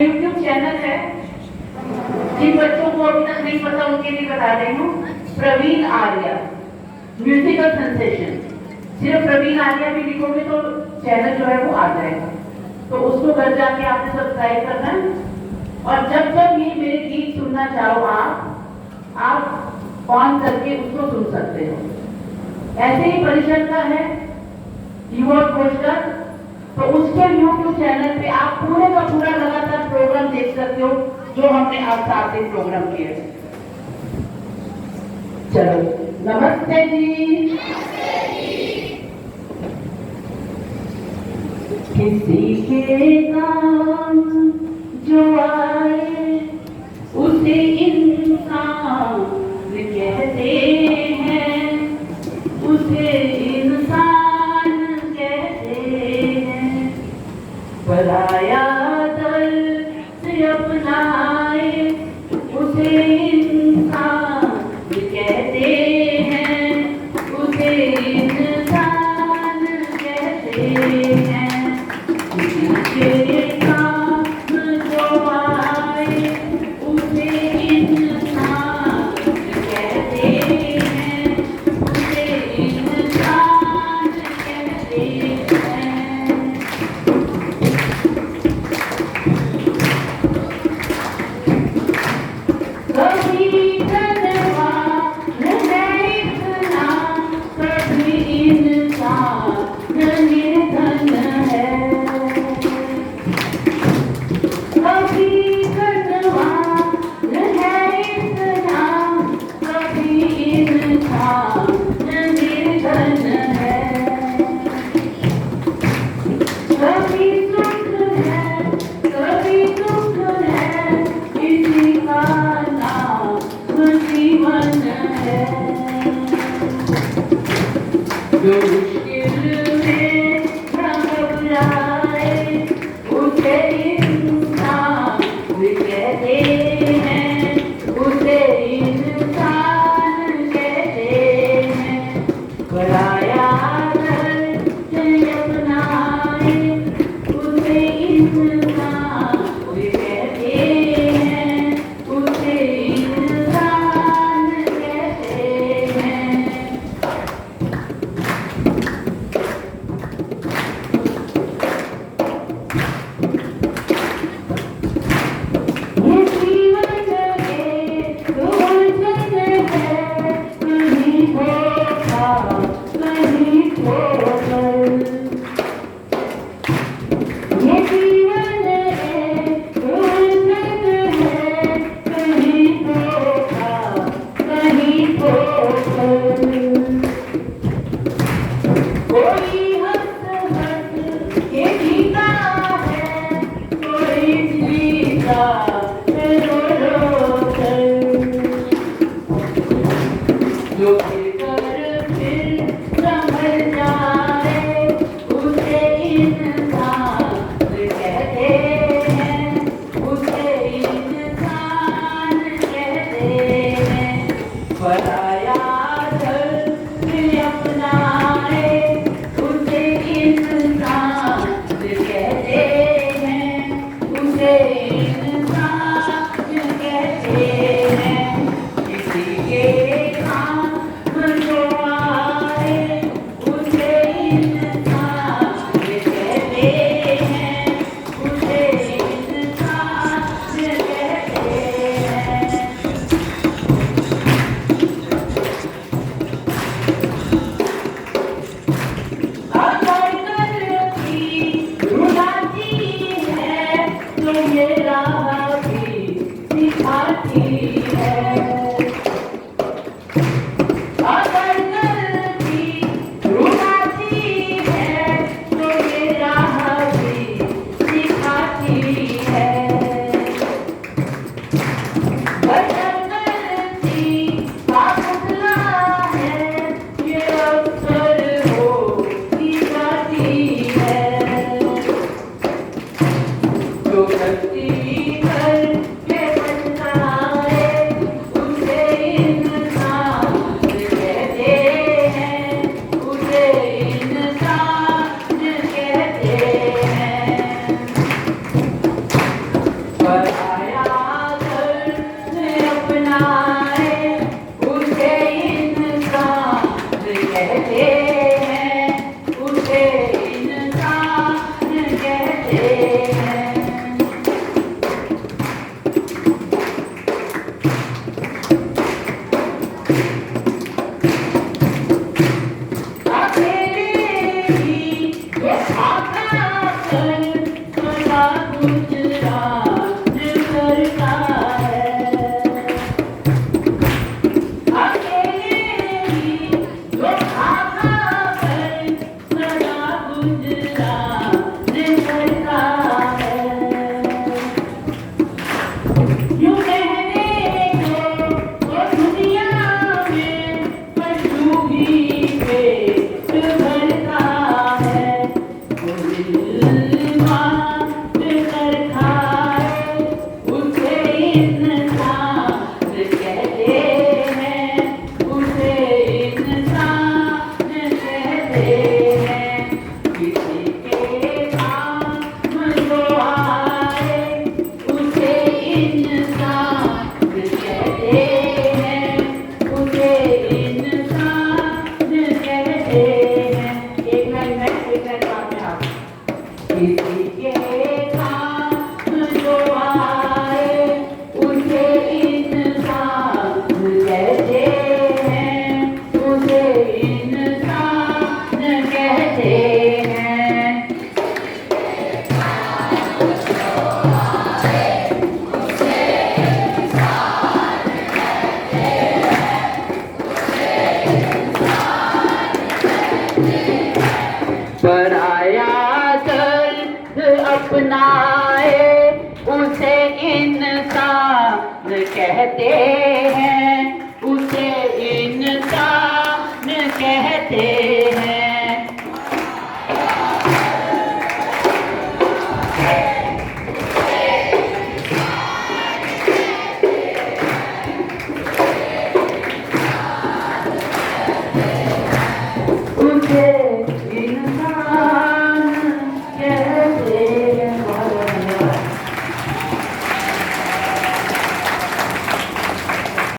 YouTube channel है। जिन बच्चों को अभी तक नहीं पता उनके लिए बता रही हूँ। Praveen Arya musical sensation. सिर्फ प्रवीण आर्या भी लिखोगे तो चैनल जो है वो आ जाएगा, तो उसको घर जाके आपने सब्सक्राइब करना है। और जब जब ये मेरे गीत सुनना चाहो आप ऑन करके उसको सुन सकते हो। ऐसे ही परिषद का है युवा पोस्टर, तो उसके YouTube चैनल पे आप पूरे का पूरा लगातार प्रोग्राम देख सकते हो जो हमने आज 7 दिन प्रोग्राम किए। चलो नमस्ते जी। किसी के काम जो आए उसे इंसान कहते हैं, उसे इंसान कहते हैं। पराया दल से अपनाए उसे इंसान कहते हैं, उसे इंसान कहते हैं। किसी के काम जो आए उसे इंसान कहते हैं, उसे इंसान कहते हैं। कभी धनवान है इतना, कभी इंसान निर्धन है। कभी धनवान है इतना, कभी इंसान निर्धन है। कभी सुख है कभी दुख है, किसी का नाम जीवन है। जो मुश्किल में न घबराए उसे इंसान कहते हैं, उसे इंसान कहते हैं। पराया दल से अपनाए उसे इंसान कहते हैं, उसे इंसान कहते हैं। ये जीवन एक उलझन है, कहीं धोखा कहीं ठोकर। ये जीवन एक उलझन है, कहीं धोखा कहीं ठोकर। कोई हंस हंस के जीता है, कोई जीता है रो रो कर। जो फिर संभल जाए उसे इंसान कहते हैं, उसे इंसान कहते हैं। पराया दल से अपनाए उसे इंसान कहते हैं, उसे इंसान कहते हैं। किसी के काम जो आए उसे इंसान कहते हैं, उसे इंसान कहते हैं। अगर गलती रुलाती है तो ये राह भी सिखाती है। अगर गलती रुलाती है तो ये राह भी सिखाती है। अगर गलती का पुतला है ये अक्सर हो ही जाती है। जो गलती करके पछताए उसे इंसान कहते हैं, उसे इंसान कहते हैं। पराया दर्द अपनाए उसे इंसान कहते हैं, उसे इंसान कहते हैं। पराया दर्द अपनाए उसे इंसान कहते हैं, उसे इंसान कहते हैं।